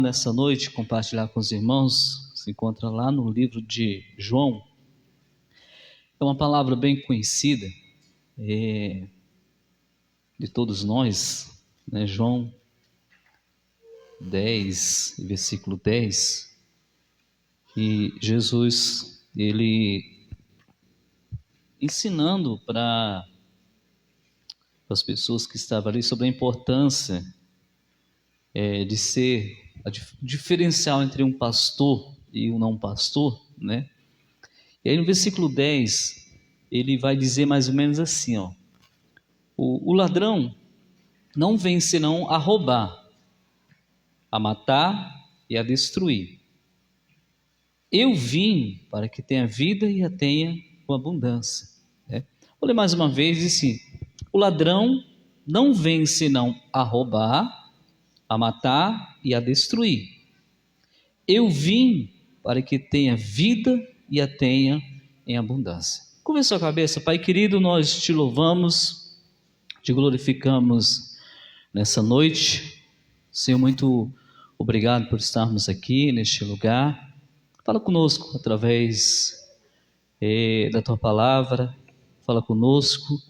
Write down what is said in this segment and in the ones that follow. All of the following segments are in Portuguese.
Nessa noite, compartilhar com os irmãos, se encontra lá no livro de João. É uma palavra bem conhecida de todos nós, né? João 10, versículo 10, que Jesus, ele ensinando para as pessoas que estavam ali sobre a importância de ser diferencial entre um pastor e um não pastor, né? E aí no versículo 10, ele vai dizer mais ou menos assim, ó: o ladrão não vem senão a roubar, a matar e a destruir. Eu vim para que tenha vida e a tenha com abundância. Né? Vou ler mais uma vez, diz assim: o ladrão não vem senão a roubar, a matar e a destruir. Eu vim para que tenha vida e a tenha em abundância. Curva a sua cabeça. Pai querido, nós te louvamos, te glorificamos nessa noite. Senhor, muito obrigado por estarmos aqui neste lugar. Fala conosco através da tua palavra. Fala conosco.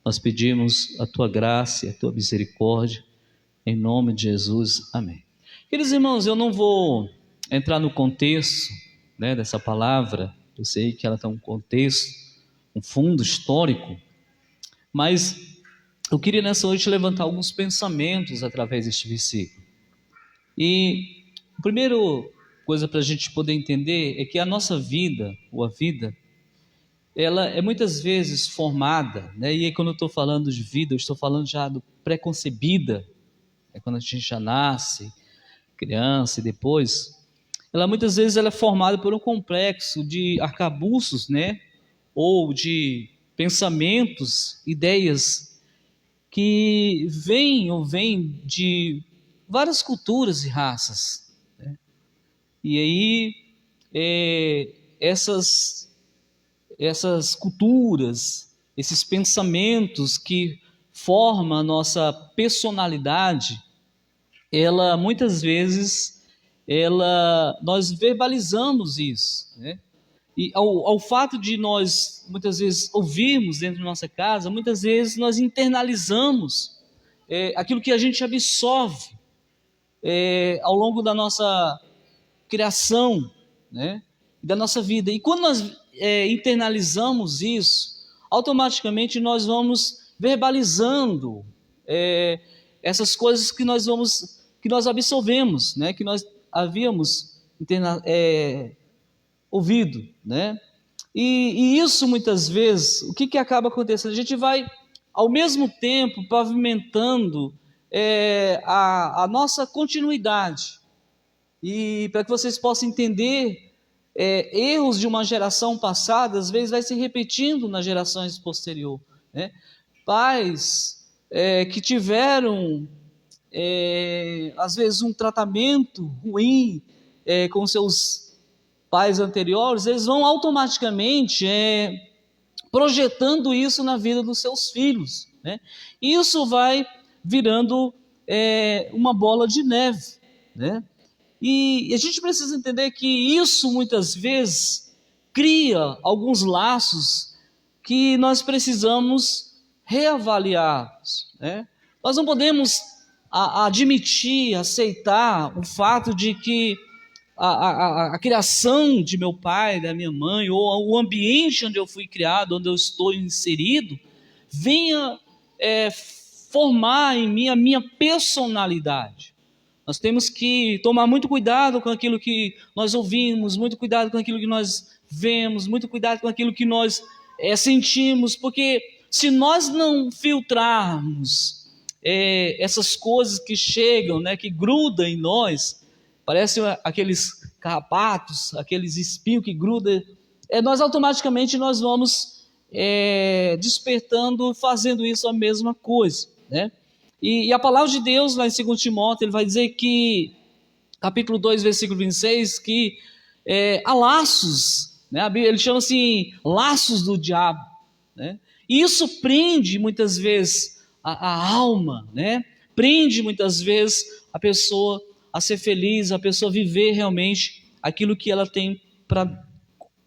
Nós pedimos a tua graça e a tua misericórdia. Em nome de Jesus, amém. Queridos irmãos, eu não vou entrar no contexto, né, dessa palavra. Eu sei que ela tem um contexto, um fundo histórico, mas eu queria nessa noite levantar alguns pensamentos através deste versículo. E a primeira coisa para a gente poder entender é que a nossa vida, ou a vida, ela é muitas vezes formada, né? E aí quando eu estou falando de vida, eu estou falando já do pré-concebida, quando a gente já nasce, criança, e depois, ela muitas vezes ela é formada por um complexo de arcabouços, né? Ou de pensamentos, ideias que vêm de várias culturas e raças, né? E aí essas culturas, esses pensamentos que formam a nossa personalidade, ela muitas vezes nós verbalizamos isso, né? E ao fato de nós muitas vezes ouvirmos dentro da nossa casa, muitas vezes nós internalizamos aquilo que a gente absorve ao longo da nossa criação, né? Da nossa vida. E quando nós internalizamos isso, automaticamente nós vamos verbalizando essas coisas que nós absorvemos, né? Que nós havíamos ouvido, né? E isso muitas vezes, o que acaba acontecendo? A gente vai ao mesmo tempo pavimentando a nossa continuidade. E para que vocês possam entender, erros de uma geração passada, às vezes vai se repetindo nas gerações posteriores, né? Pais que tiveram às vezes um tratamento ruim com seus pais anteriores, eles vão automaticamente projetando isso na vida dos seus filhos, né? E isso vai virando uma bola de neve, né? E a gente precisa entender que isso muitas vezes cria alguns laços que nós precisamos reavaliar, né? Nós não podemos admitir, aceitar o fato de que a criação de meu pai, da minha mãe, ou o ambiente onde eu fui criado, onde eu estou inserido, venha formar em mim a minha personalidade. Nós temos que tomar muito cuidado com aquilo que nós ouvimos, muito cuidado com aquilo que nós vemos, muito cuidado com aquilo que nós sentimos, porque se nós não filtrarmos essas coisas que chegam, né, que grudam em nós, parecem aqueles carrapatos, aqueles espinhos que grudam, nós automaticamente nós vamos despertando, fazendo isso a mesma coisa, né? E a palavra de Deus, lá em 2 Timóteo, ele vai dizer que, capítulo 2, versículo 26, que há laços, né? Ele chama assim, laços do diabo, né? E isso prende muitas vezes a alma, né? Prende muitas vezes a pessoa a ser feliz, a pessoa viver realmente aquilo que ela tem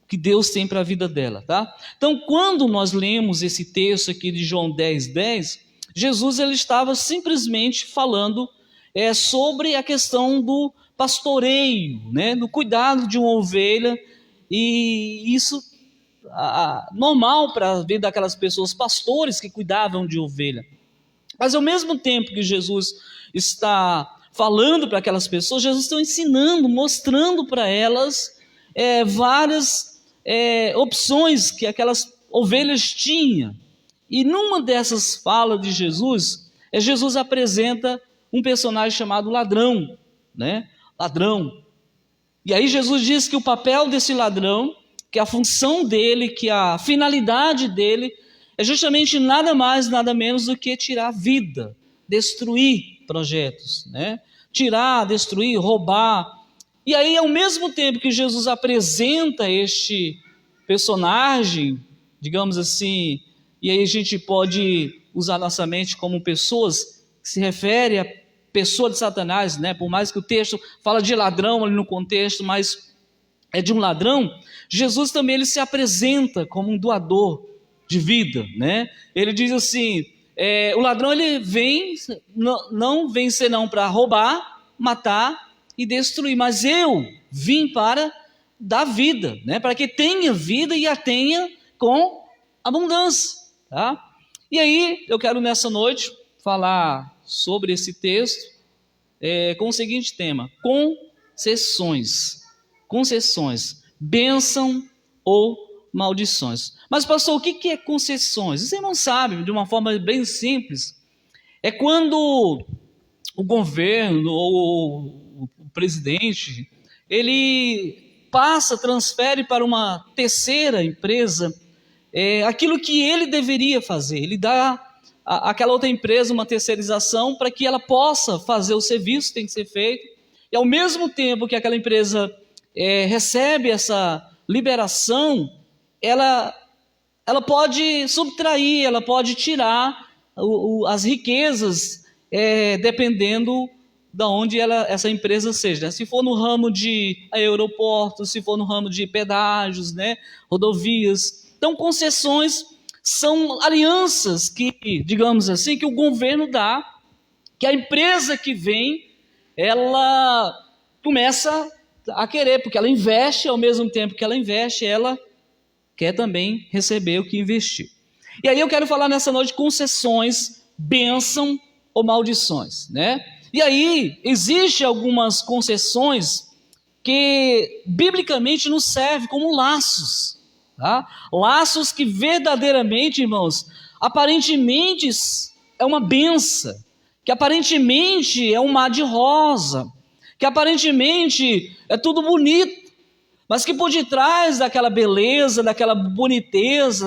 que Deus tem para a vida dela, tá? Então, quando nós lemos esse texto aqui de João 10:10, Jesus ele estava simplesmente falando sobre a questão do pastoreio, né? Do cuidado de uma ovelha, e isso normal para a vida daquelas pessoas, pastores que cuidavam de ovelha. Mas ao mesmo tempo que Jesus está falando para aquelas pessoas, Jesus está ensinando, mostrando para elas várias opções que aquelas ovelhas tinham. E numa dessas falas de Jesus, Jesus apresenta um personagem chamado ladrão, né? Ladrão. E aí Jesus diz que o papel desse ladrão, que a função dele, que a finalidade dele, é justamente nada mais, nada menos do que tirar a vida, destruir projetos, né? Tirar, destruir, roubar. E aí, ao mesmo tempo que Jesus apresenta este personagem, digamos assim, e aí a gente pode usar nossa mente como pessoas, que se refere a pessoa de Satanás, né? Por mais que o texto fala de ladrão ali no contexto, mas é de um ladrão, Jesus também ele se apresenta como um doador de vida, né? Ele diz assim, o ladrão ele vem, não vem senão para roubar, matar e destruir, mas eu vim para dar vida, né? Para que tenha vida e a tenha com abundância, tá? E aí eu quero nessa noite falar sobre esse texto com o seguinte tema: concessões, bênção ou maldições. Mas pastor, o que é concessões? Os irmãos sabem, de uma forma bem simples, é quando o governo ou o presidente, ele transfere para uma terceira empresa aquilo que ele deveria fazer. Ele dá àquela outra empresa uma terceirização para que ela possa fazer o serviço que tem que ser feito, e ao mesmo tempo que aquela empresa recebe essa liberação, ela pode subtrair, ela pode tirar as riquezas, dependendo de onde essa empresa seja, né? Se for no ramo de aeroportos, se for no ramo de pedágios, né? Rodovias. Então, concessões são alianças que, digamos assim, que o governo dá, que a empresa que vem, ela começa a querer, porque ela investe, ao mesmo tempo que ela investe, ela quer também receber o que investiu. E aí eu quero falar nessa noite concessões, bênção ou maldições, né? E aí existe algumas concessões que biblicamente nos servem como laços, tá? Laços que verdadeiramente, irmãos, aparentemente é uma bênção, que aparentemente é um mar de rosa, que aparentemente é tudo bonito, mas que por detrás daquela beleza, daquela boniteza,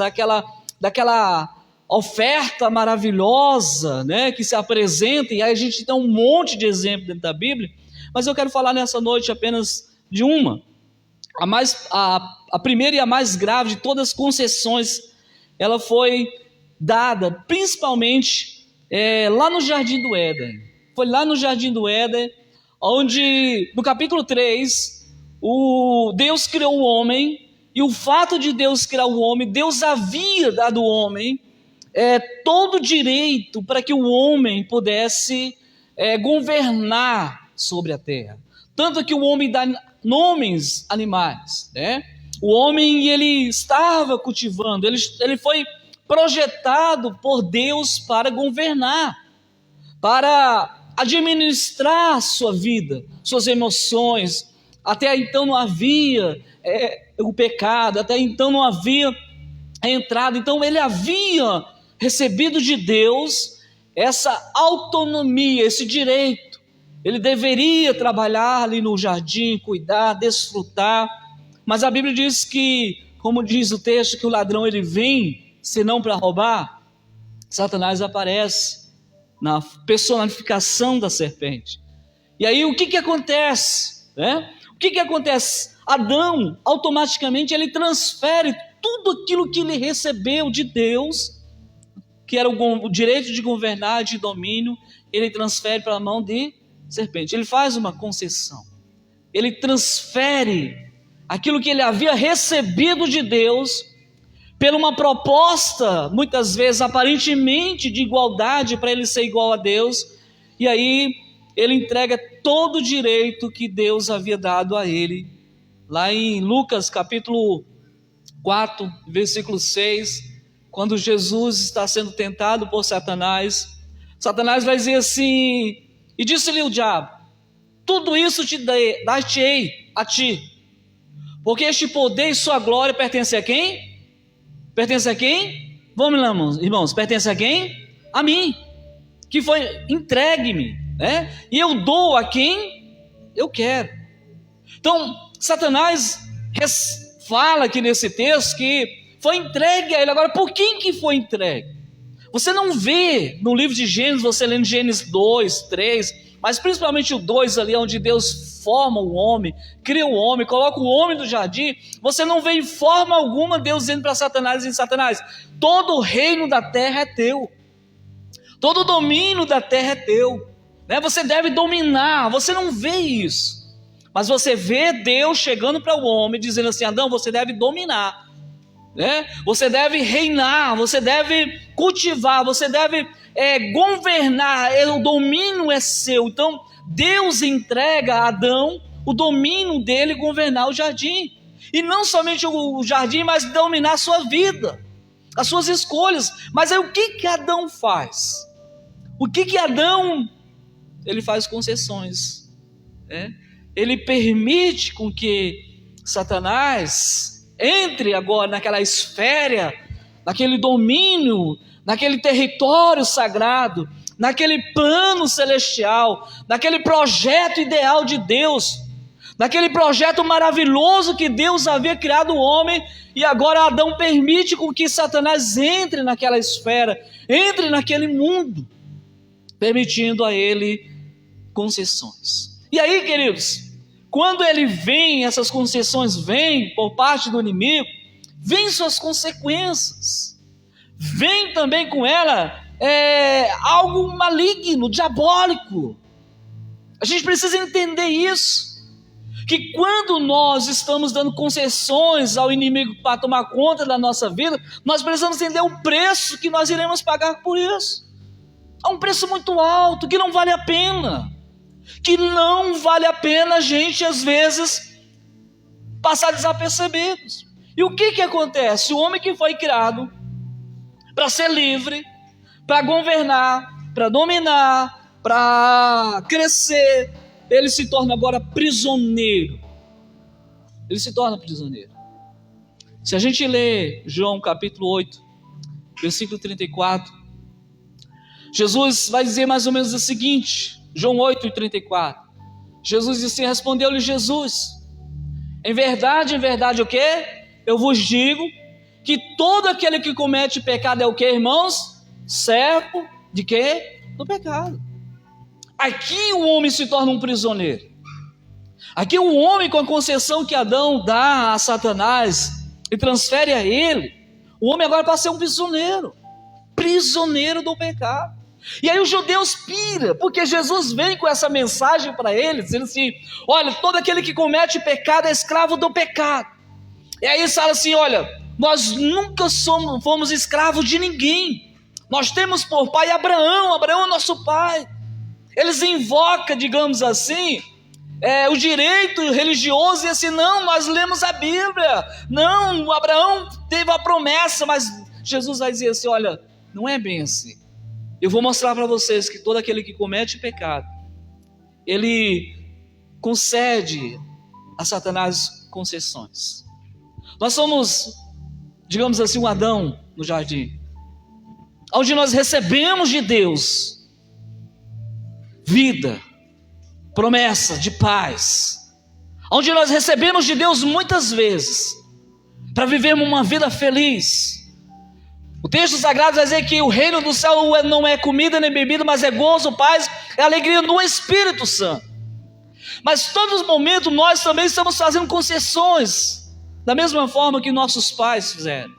daquela oferta maravilhosa, né, que se apresenta, e aí a gente tem um monte de exemplos dentro da Bíblia, mas eu quero falar nessa noite apenas de uma, a primeira e a mais grave de todas as concessões. Ela foi dada principalmente lá no Jardim do Éden. Foi lá no Jardim do Éden, onde no capítulo 3, Deus criou o homem, e o fato de Deus criar o homem, Deus havia dado ao homem todo o direito para que o homem pudesse governar sobre a terra. Tanto que o homem dá nomes animais, né? O homem, ele estava cultivando, ele foi projetado por Deus para governar, para administrar sua vida, suas emoções. Até então não havia o pecado, até então não havia a entrada, então ele havia recebido de Deus essa autonomia, esse direito. Ele deveria trabalhar ali no jardim, cuidar, desfrutar, mas a Bíblia diz que, como diz o texto, que o ladrão ele vem senão para roubar. Satanás aparece na personificação da serpente. E aí o que acontece? O que acontece? Adão, automaticamente, ele transfere tudo aquilo que ele recebeu de Deus, que era o direito de governar, de domínio, ele transfere para a mão de serpente. Ele faz uma concessão. Ele transfere aquilo que ele havia recebido de Deus por uma proposta, muitas vezes aparentemente de igualdade, para ele ser igual a Deus, e aí ele entrega todo o direito que Deus havia dado a ele. Lá em Lucas capítulo 4, versículo 6, quando Jesus está sendo tentado por Satanás, Satanás vai dizer assim: e disse-lhe o diabo, tudo isso dar-te-ei a ti, porque este poder e sua glória pertence a quem? Pertence a quem? Vamos lá, irmãos, pertence a quem? A mim, que foi entregue-me, né? E eu dou a quem eu quero. Então, Satanás fala aqui nesse texto que foi entregue a ele. Agora, por quem que foi entregue? Você não vê no livro de Gênesis, você lendo Gênesis 2, 3, mas principalmente o 2 ali, onde Deus forma o homem, cria o homem, coloca o homem no jardim, você não vê em forma alguma Deus dizendo para Satanás, todo o reino da terra é teu, todo o domínio da terra é teu, né? Você deve dominar. Você não vê isso, mas você vê Deus chegando para o homem, dizendo assim: Adão, você deve dominar, né? Você deve reinar, você deve cultivar, você deve governar, o domínio é seu. Então Deus entrega a Adão o domínio dele, governar o jardim, e não somente o jardim, mas dominar a sua vida, as suas escolhas. Mas aí o que Adão faz? O que Adão, ele faz concessões, né? Ele permite com que Satanás entre agora naquela esfera, naquele domínio, naquele território sagrado, naquele plano celestial, naquele projeto ideal de Deus, naquele projeto maravilhoso que Deus havia criado o homem. E agora Adão permite com que Satanás entre naquela esfera, entre naquele mundo, permitindo a ele concessões. E aí, queridos, quando ele vem, essas concessões vêm por parte do inimigo, vêm suas consequências. Vem também com ela algo maligno, diabólico. A gente precisa entender isso, que quando nós estamos dando concessões ao inimigo para tomar conta da nossa vida, nós precisamos entender o preço que nós iremos pagar por isso. É um preço muito alto, que não vale a pena, a gente às vezes passar desapercebidos. E o que acontece? O homem que foi criado para ser livre, para governar, para dominar, para crescer, ele se torna agora prisioneiro. Ele se torna prisioneiro. Se a gente lê João capítulo 8, versículo 34, Jesus vai dizer mais ou menos o seguinte, João 8, 34. Jesus disse, respondeu-lhe Jesus, em verdade, o quê? Eu vos digo que todo aquele que comete pecado é o quê, irmãos? Servo de quê? Do pecado. Aqui o homem se torna um prisioneiro. Aqui o homem, com a concessão que Adão dá a Satanás e transfere a ele, o homem agora passa a ser um prisioneiro do pecado. E aí os judeus piram, porque Jesus vem com essa mensagem para eles, dizendo assim, olha, todo aquele que comete pecado é escravo do pecado. E aí eles falam assim, olha, nós nunca fomos escravos de ninguém, nós temos por pai Abraão é nosso pai. Eles invocam, digamos assim, o direito religioso, e assim, não, nós lemos a Bíblia, não, Abraão teve a promessa, mas Jesus vai dizer assim, olha, não é bem assim. Eu vou mostrar para vocês que todo aquele que comete pecado, ele concede a Satanás concessões. Nós somos, digamos assim, um Adão no jardim, onde nós recebemos de Deus vida, promessa de paz, onde nós recebemos de Deus muitas vezes para vivermos uma vida feliz. O texto sagrado vai dizer que o reino do céu não é comida nem bebida, mas é gozo, paz, é alegria no Espírito Santo. Mas todos os momentos nós também estamos fazendo concessões, da mesma forma que nossos pais fizeram.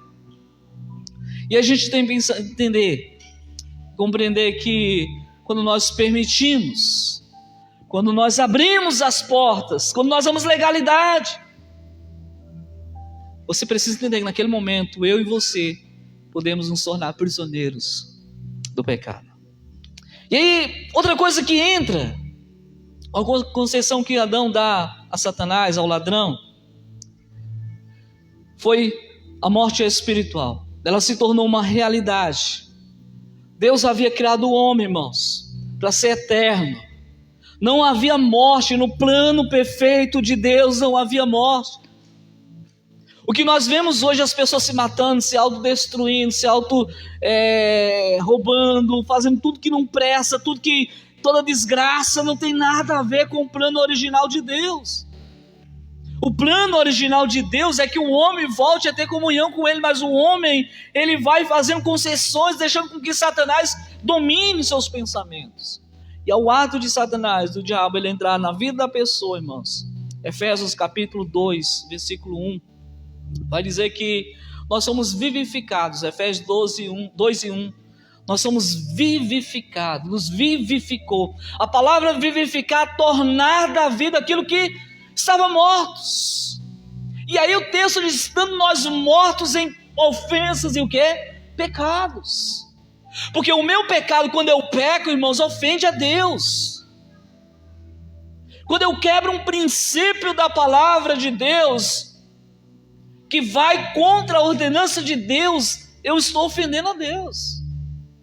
E a gente tem que entender, compreender que quando nós permitimos, quando nós abrimos as portas, quando nós damos legalidade, você precisa entender que naquele momento, eu e você, podemos nos tornar prisioneiros do pecado. E aí, outra coisa que entra, a concessão que Adão dá a Satanás, ao ladrão, foi a morte espiritual. Ela se tornou uma realidade. Deus havia criado o homem, irmãos, para ser eterno. Não havia morte no plano perfeito de Deus, não havia morte. O que nós vemos hoje, as pessoas se matando, se autodestruindo, se roubando, fazendo tudo que não presta, toda desgraça, não tem nada a ver com o plano original de Deus. O plano original de Deus é que o homem volte a ter comunhão com Ele, mas o homem, ele vai fazendo concessões, deixando com que Satanás domine seus pensamentos. E é o ato de Satanás, do diabo, ele entrar na vida da pessoa, irmãos. Efésios capítulo 2, versículo 1, vai dizer que nós somos vivificados. Efésios 2 e 1. Nós somos vivificados, nos vivificou. A palavra vivificar, tornar da vida aquilo que estava mortos. E aí o texto diz, estando nós mortos em ofensas e o quê? Pecados. Porque o meu pecado, quando eu peco, irmãos, ofende a Deus. Quando eu quebro um princípio da palavra de Deus, que vai contra a ordenança de Deus, eu estou ofendendo a Deus.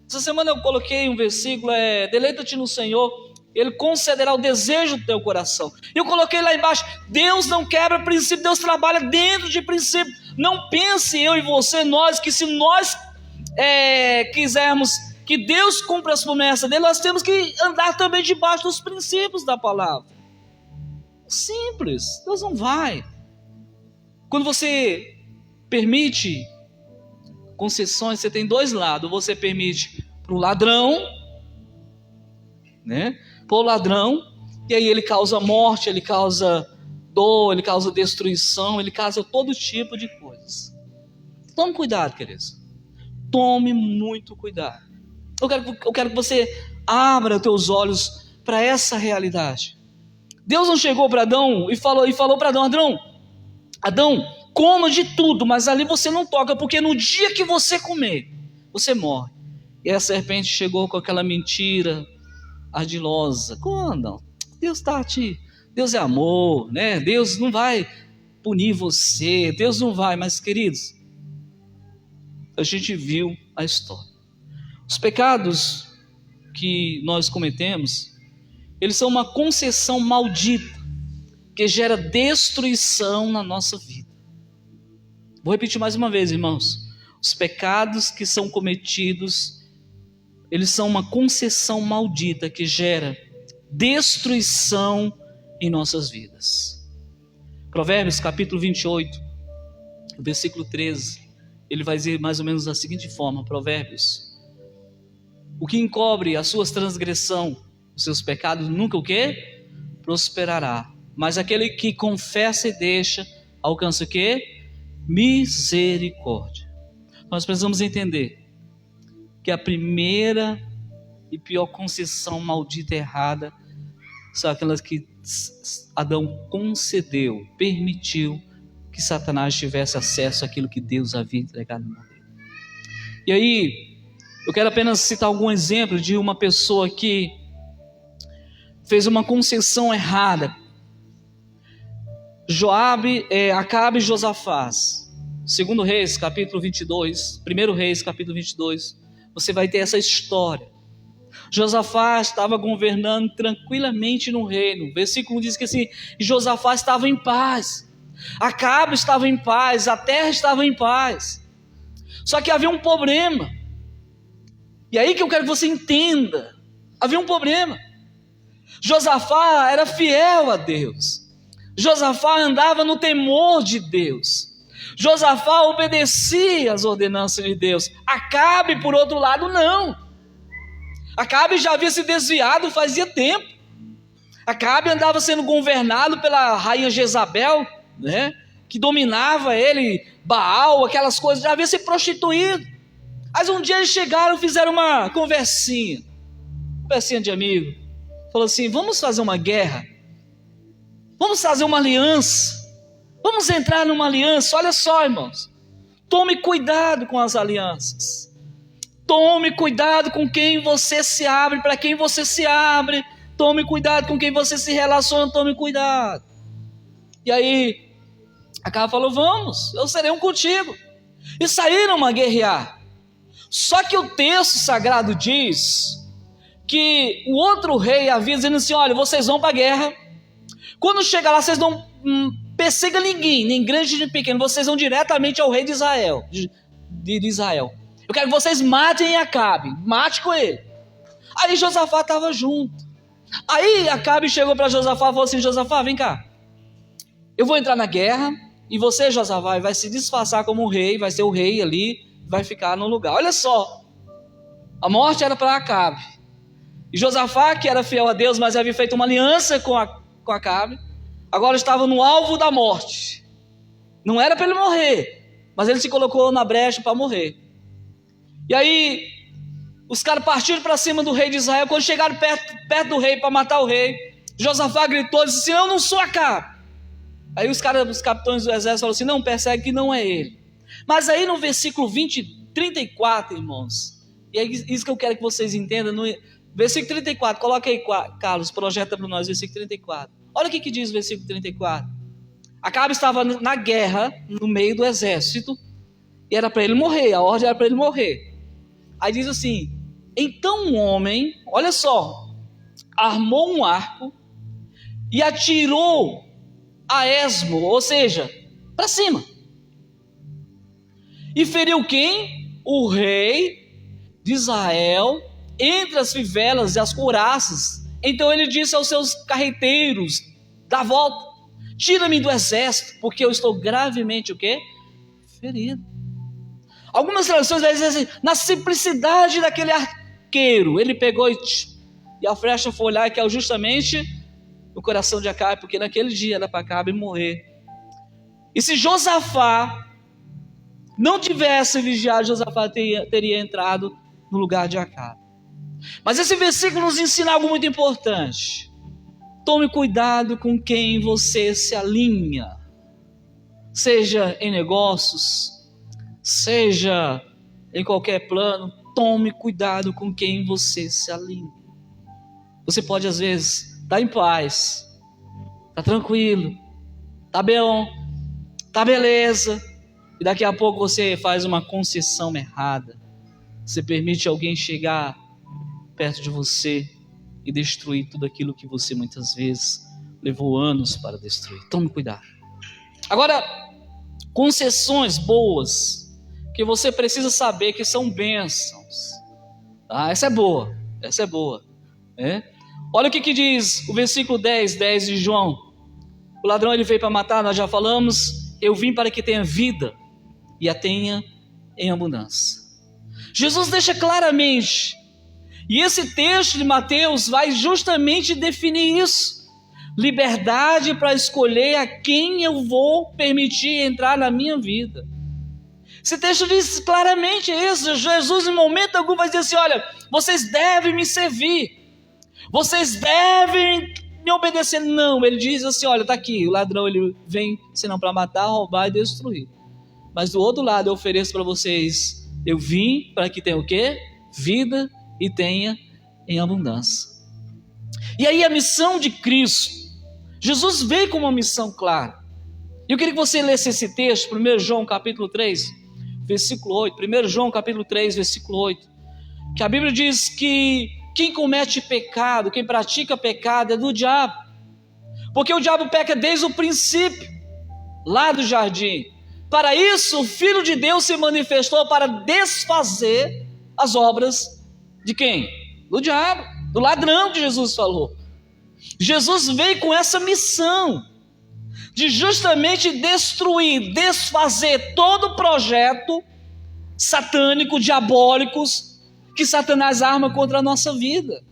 Essa semana eu coloquei um versículo, deleita-te no Senhor, Ele concederá o desejo do teu coração. Eu coloquei lá embaixo, Deus não quebra princípio, Deus trabalha dentro de princípio. Não pense eu e você, nós, que se nós quisermos que Deus cumpra as promessas dele, nós temos que andar também debaixo dos princípios da palavra. Simples, Deus não vai. Quando você permite concessões, você tem dois lados. Você permite para o ladrão, né? Para o ladrão, e aí ele causa morte, ele causa dor, ele causa destruição, ele causa todo tipo de coisas. Tome cuidado, queridos. Tome muito cuidado. Eu quero que você abra os teus olhos para essa realidade. Deus não chegou para Adão e falou para Adão, coma de tudo, mas ali você não toca, porque no dia que você comer, você morre. E a serpente chegou com aquela mentira ardilosa. Quando? Deus é amor, né? Deus não vai punir você, Deus não vai, mas queridos, a gente viu a história. Os pecados que nós cometemos, eles são uma concessão maldita, que gera destruição na nossa vida. Vou repetir mais uma vez, irmãos. Os pecados que são cometidos, eles são uma concessão maldita que gera destruição em nossas vidas. Provérbios capítulo 28, versículo 13, ele vai dizer mais ou menos da seguinte forma, Provérbios: o que encobre as suas transgressões, os seus pecados, nunca o quê? Prosperará. Mas aquele que confessa e deixa, alcança o quê? Misericórdia. Nós precisamos entender que a primeira e pior concessão maldita e errada são aquelas que Adão concedeu, permitiu que Satanás tivesse acesso àquilo que Deus havia entregado na mão dele. E aí, eu quero apenas citar algum exemplo de uma pessoa que fez uma concessão errada. Acabe e Josafás, 2 Reis capítulo 22, 1 Reis capítulo 22, você vai ter essa história. Josafás estava governando tranquilamente no reino. O versículo diz que assim, Josafás estava em paz, Acabe estava em paz, a terra estava em paz. Só que havia um problema. E aí que eu quero que você entenda, havia um problema. Josafá era fiel a Deus. Josafá andava no temor de Deus. Josafá obedecia às ordenanças de Deus. Acabe, por outro lado, não. Acabe já havia se desviado fazia tempo. Acabe andava sendo governado pela rainha Jezabel, né, que dominava ele, Baal, aquelas coisas, já havia se prostituído. Mas um dia eles chegaram e fizeram uma conversinha de amigo. falou assim: vamos fazer uma guerra, vamos fazer uma aliança, vamos entrar numa aliança. Olha só, irmãos, tome cuidado com as alianças, tome cuidado com quem você se abre, para quem você se abre, tome cuidado com quem você se relaciona, tome cuidado. E aí Acabe falou: vamos, eu serei um contigo. E saíram a guerrear. Só que o texto sagrado diz que o outro rei havia dizendo assim: olha, vocês vão para a guerra, quando chegar lá vocês não persigam ninguém, nem grande nem pequeno, vocês vão diretamente ao rei de Israel, de Israel. Eu quero que vocês matem Acabe, mate com ele. Aí Josafá estava junto. Aí Acabe chegou para Josafá e falou assim: Josafá, vem cá, eu vou entrar na guerra, e você, Josafá, vai se disfarçar como um rei, vai ser o rei ali, vai ficar no lugar. Olha só, a morte era para Acabe, e Josafá, que era fiel a Deus, mas havia feito uma aliança com Acabe, agora estava no alvo da morte. Não era para ele morrer, mas ele se colocou na brecha para morrer. E aí os caras partiram para cima do rei de Israel. Quando chegaram perto do rei para matar o rei, Josafá gritou e disse assim: eu não sou Acabe. Aí os capitães do exército falaram assim: não, persegue que não é ele. Mas aí no versículo 34, irmãos, e é isso que eu quero que vocês entendam, no versículo 34, coloca aí, Carlos, projeta para nós, versículo 34. Olha o que diz o versículo 34. Acabe estava na guerra, no meio do exército, e era para ele morrer, a ordem era para ele morrer. Aí diz assim: então um homem, olha só, armou um arco e atirou a esmo, ou seja, para cima, e feriu quem? O rei de Israel, entre as fivelas e as couraças. Então ele disse aos seus carreteiros: dá volta, tira-me do exército, porque eu estou gravemente o quê? Ferido. Algumas traduções vai dizer assim: na simplicidade daquele arqueiro, ele pegou e a flecha foi olhar e caiu justamente no coração de Acabe, porque naquele dia era para Acabe morrer. E se Josafá não tivesse vigiado, Josafá teria entrado no lugar de Acabe. Mas esse versículo nos ensina algo muito importante. Tome cuidado com quem você se alinha, seja em negócios, seja em qualquer plano. Tome cuidado com quem você se alinha. Você pode às vezes estar em paz, está tranquilo, está bom, está beleza, e daqui a pouco você faz uma concessão errada. Você permite alguém chegar perto de você e destruir tudo aquilo que você muitas vezes levou anos para destruir. Tome cuidado. Agora, concessões boas que você precisa saber que são bênçãos. Essa é boa, Olha o que diz o versículo 10 de João. O ladrão ele veio para matar, nós já falamos. Eu vim para que tenha vida e a tenha em abundância. Jesus deixa claramente, e esse texto de Mateus vai justamente definir isso: liberdade para escolher a quem eu vou permitir entrar na minha vida. Esse texto diz claramente isso. Jesus em momento algum vai dizer assim: olha, vocês devem me servir, vocês devem me obedecer. Não, ele diz assim: olha, está aqui, o ladrão ele vem senão para matar, roubar e destruir. Mas do outro lado eu ofereço para vocês, eu vim para que tenha o quê? Vida e tenha em abundância. E aí a missão de Cristo, Jesus veio com uma missão clara. Eu queria que você lesse esse texto, 1 João capítulo 3, versículo 8. 1 João capítulo 3, versículo 8. Que a Bíblia diz que quem comete pecado, quem pratica pecado é do diabo. Porque o diabo peca desde o princípio, lá do jardim. Para isso o Filho de Deus se manifestou para desfazer as obras de quem? Do diabo, do ladrão que Jesus falou. Jesus veio com essa missão de justamente destruir, desfazer todo o projeto satânico, diabólicos que Satanás arma contra a nossa vida.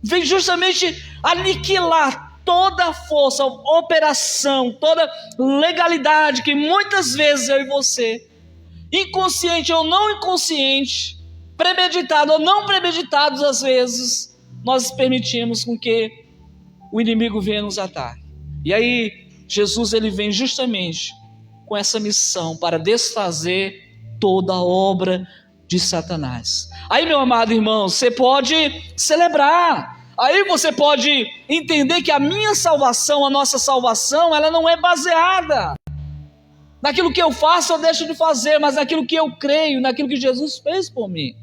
Vem justamente aniquilar toda a força, operação, toda legalidade que muitas vezes eu e você, inconsciente ou não inconsciente, premeditado ou não premeditados às vezes, nós permitimos com que o inimigo venha nos atacar. E aí, Jesus ele vem justamente com essa missão para desfazer toda a obra de Satanás. Aí, meu amado irmão, você pode celebrar. Aí você pode entender que a minha salvação, a nossa salvação, ela não é baseada naquilo que eu faço ou deixo de fazer, mas naquilo que eu creio, naquilo que Jesus fez por mim.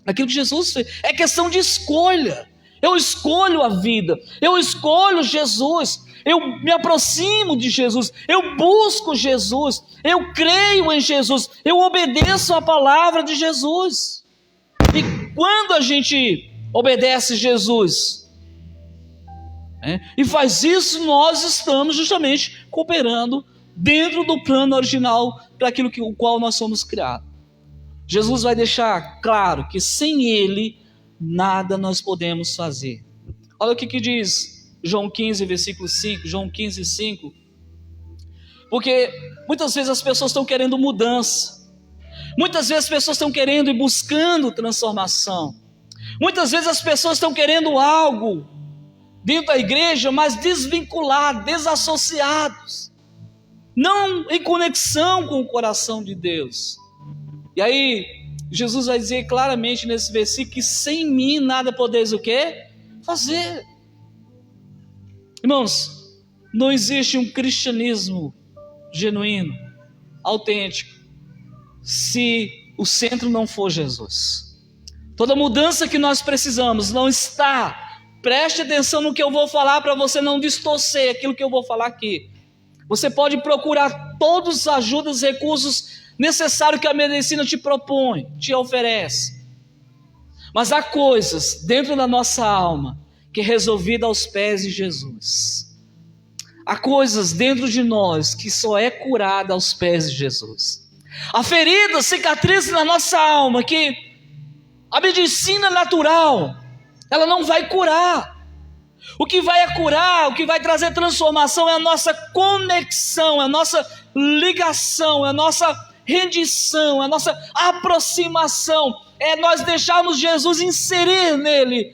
Naquilo que Jesus fez. É questão de escolha. Eu escolho a vida, eu escolho Jesus, eu me aproximo de Jesus, eu busco Jesus, eu creio em Jesus, eu obedeço a palavra de Jesus. E quando a gente obedece Jesus, e faz isso, nós estamos justamente cooperando dentro do plano original para aquilo o qual nós somos criados. Jesus vai deixar claro que sem Ele nada nós podemos fazer. Olha o que diz João 15, versículo 5, João 15, 5. Porque muitas vezes as pessoas estão querendo mudança. Muitas vezes as pessoas estão querendo e buscando transformação. Muitas vezes as pessoas estão querendo algo dentro da igreja, mas desvinculados, desassociados, não em conexão com o coração de Deus. E aí, Jesus vai dizer claramente nesse versículo que sem mim nada podeis o quê? Fazer. Irmãos, não existe um cristianismo genuíno, autêntico, se o centro não for Jesus. Toda mudança que nós precisamos não está, preste atenção no que eu vou falar para você não distorcer aquilo que eu vou falar aqui. Você pode procurar todos os ajudas, recursos necessários que a medicina te propõe, te oferece. Mas há coisas dentro da nossa alma que é resolvida aos pés de Jesus. Há coisas dentro de nós que só é curada aos pés de Jesus. Há feridas, cicatrizes na nossa alma que a medicina natural, ela não vai curar. O que vai curar, o que vai trazer transformação é a nossa conexão, é a nossa ligação, é a nossa rendição, é a nossa aproximação, é nós deixarmos Jesus inserir nele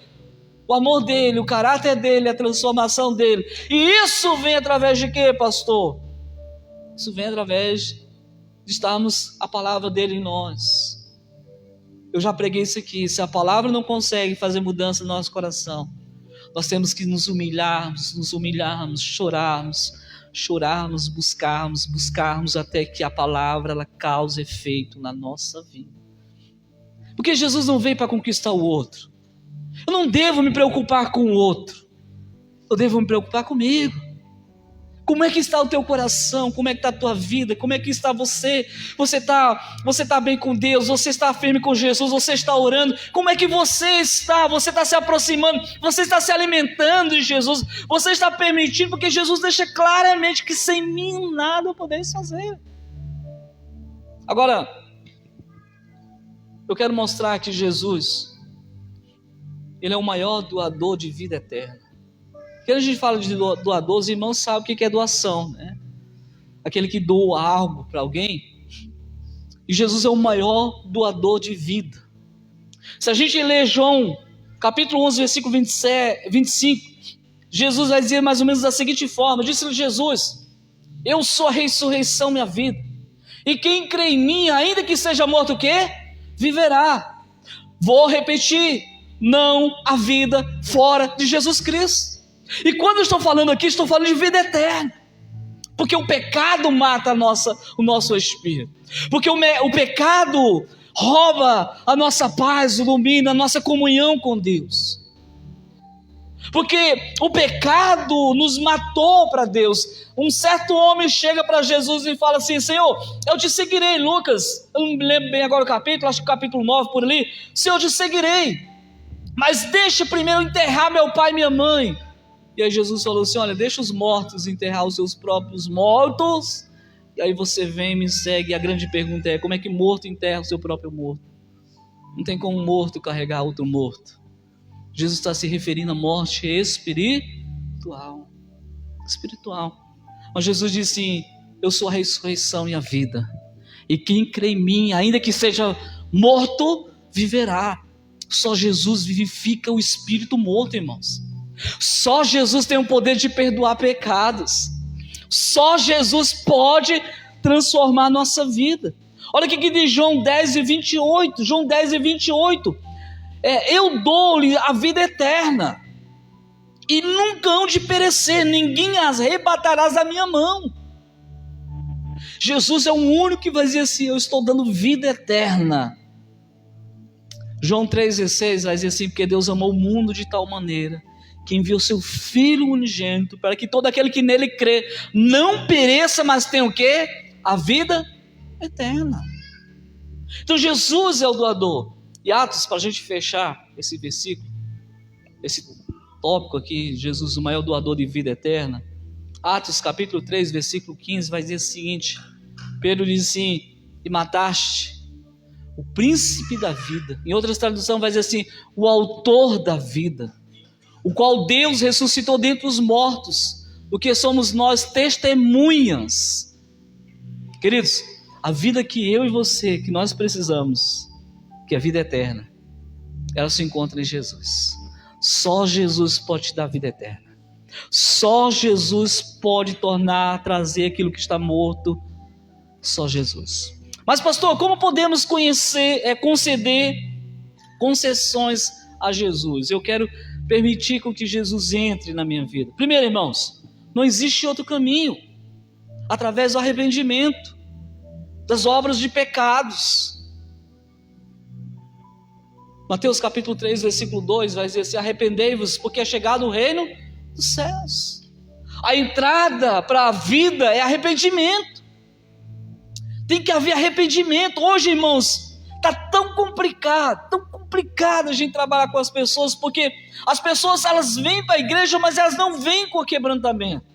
o amor dele, o caráter dele, a transformação dele. E isso vem através de quê, pastor? Isso vem através de estarmos a palavra dele em nós. Eu já preguei isso aqui, se a palavra não consegue fazer mudança no nosso coração, nós temos que nos humilharmos, chorarmos, buscarmos até que a palavra ela cause efeito na nossa vida. Porque Jesus não veio para conquistar o outro. Eu não devo me preocupar com o outro, eu devo me preocupar comigo. Como é que está o teu coração? Como é que está a tua vida? Como é que está você? Você está bem com Deus? Você está firme com Jesus? Você está orando? Como é que você está? Você está se aproximando? Você está se alimentando de Jesus? Você está permitindo? Porque Jesus deixa claramente que sem mim nada podeis fazer. Agora, eu quero mostrar que Jesus, Ele é o maior doador de vida eterna. Quando a gente fala de doador, os irmãos sabem o que é doação, né? Aquele que doa algo para alguém. E Jesus é o maior doador de vida. Se a gente ler João, capítulo 11, versículo 25, Jesus vai dizer mais ou menos da seguinte forma: disse-lhe Jesus: eu sou a ressurreição e a vida. E quem crê em mim, ainda que seja morto o quê? Viverá. Vou repetir: não há vida fora de Jesus Cristo. E quando eu estou falando aqui, estou falando de vida eterna. Porque o pecado mata o nosso espírito. Porque o pecado rouba a nossa paz, o domínio, a nossa comunhão com Deus. Porque o pecado nos matou para Deus. Um certo homem chega para Jesus e fala assim: Senhor, eu te seguirei. Lucas, eu não me lembro bem agora o capítulo, acho que o capítulo 9 por ali. Senhor, eu te seguirei, mas deixa primeiro enterrar meu pai e minha mãe. E aí Jesus falou assim: olha, deixa os mortos enterrar os seus próprios mortos, e aí você vem e me segue. E a grande pergunta é: como é que morto enterra o seu próprio morto? Não tem como um morto carregar outro morto. Jesus está se referindo à morte espiritual. Mas Jesus disse assim: eu sou a ressurreição e a vida, e quem crê em mim, ainda que seja morto, viverá. Só Jesus vivifica o espírito morto, irmãos. Só Jesus tem o poder de perdoar pecados. Só Jesus pode transformar a nossa vida. Olha o que diz João 10:28. João 10:28. Eu dou-lhe a vida eterna, e nunca hão de perecer, ninguém as arrebatará da minha mão. Jesus é o único que vai dizer assim: eu estou dando vida eterna. João 3,16 vai dizer assim: porque Deus amou o mundo de tal maneira que enviou seu Filho unigênito, para que todo aquele que nele crê não pereça, mas tenha o quê? A vida eterna. Então Jesus é o doador. E Atos, para a gente fechar esse versículo, esse tópico aqui, Jesus, o maior doador de vida eterna, Atos capítulo 3, versículo 15, vai dizer o seguinte: Pedro diz assim: e mataste o príncipe da vida. Em outras traduções vai dizer assim: o autor da vida, o qual Deus ressuscitou dentre os mortos, do que somos nós testemunhas. Queridos, a vida que eu e você, que nós precisamos, que é a vida eterna, ela se encontra em Jesus. Só Jesus pode te dar vida eterna. Só Jesus pode trazer aquilo que está morto. Só Jesus. Mas pastor, como podemos conceder concessões a Jesus? Eu quero permitir com que Jesus entre na minha vida. Primeiro, irmãos, não existe outro caminho. Através do arrependimento, das obras de pecados. Mateus capítulo 3, versículo 2 vai dizer assim: arrependei-vos, porque é chegado o reino dos céus. A entrada para a vida é arrependimento. Tem que haver arrependimento. Hoje, irmãos, está tão complicado a gente trabalhar com as pessoas, porque as pessoas, elas vêm para a igreja, mas elas não vêm com o quebrantamento.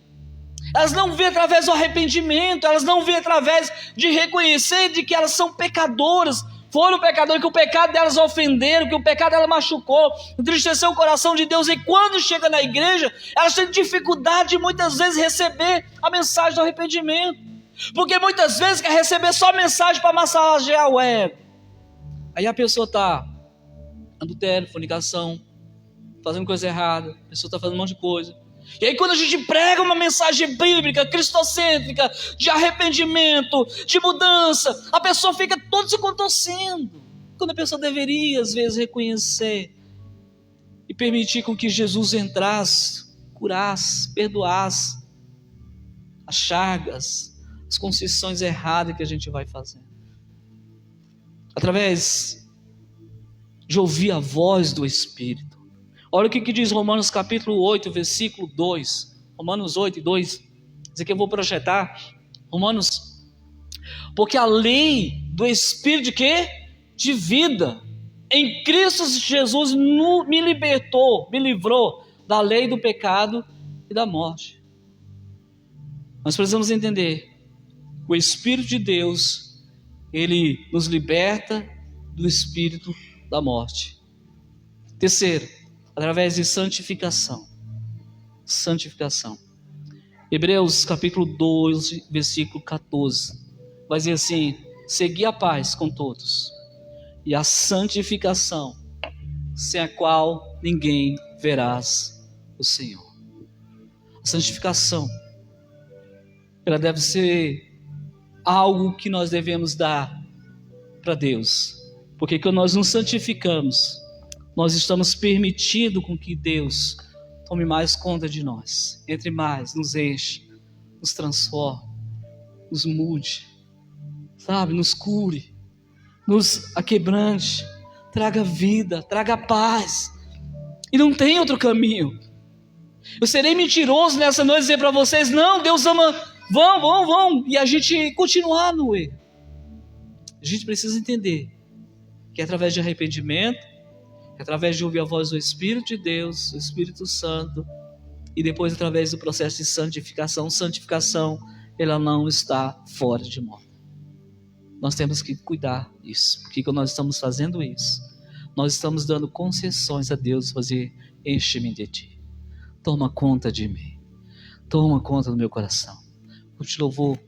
Elas não vêm através do arrependimento, elas não vêm através de reconhecer de que elas são pecadoras, foram pecadores, que o pecado delas ofenderam, que o pecado delas machucou, entristeceu o coração de Deus, e quando chega na igreja, elas têm dificuldade de muitas vezes receber a mensagem do arrependimento, porque muitas vezes quer receber só mensagem para massagear o ego. Aí a pessoa está adultério, fornicação, fazendo coisa errada, a pessoa está fazendo um monte de coisa. E aí quando a gente prega uma mensagem bíblica, cristocêntrica, de arrependimento, de mudança, a pessoa fica toda se contorcendo, quando a pessoa deveria às vezes reconhecer e permitir com que Jesus entrasse, curasse, perdoasse as chagas, as concessões erradas que a gente vai fazer, através de ouvir a voz do Espírito. Olha o que diz Romanos capítulo 8, versículo 2. Romanos 8, 2. Isso aqui eu vou projetar. Romanos. Porque a lei do Espírito de quê? De vida, em Cristo Jesus me libertou, me livrou da lei do pecado e da morte. Nós precisamos entender: o Espírito de Deus, ele nos liberta do espírito da morte. Terceiro, através de santificação. Santificação. Hebreus capítulo 12, versículo 14. Vai dizer assim: segui a paz com todos e a santificação, sem a qual ninguém verás o Senhor. A santificação, ela deve ser algo que nós devemos dar para Deus. Porque quando nós nos santificamos, nós estamos permitindo com que Deus tome mais conta de nós, entre mais, nos enche, nos transforme, nos mude, sabe, nos cure, nos aquebrante, traga vida, traga paz. E não tem outro caminho. Eu serei mentiroso nessa noite dizer para vocês: não, Deus ama, vão, e a gente continuar no erro. A gente precisa entender que é através de arrependimento, através de ouvir a voz do Espírito de Deus, do Espírito Santo, e depois através do processo de santificação. Santificação, ela não está fora de moda. Nós temos que cuidar disso, porque quando nós estamos fazendo isso, nós estamos dando concessões a Deus, fazer: enche-me de ti, toma conta de mim, toma conta do meu coração. Eu te louvor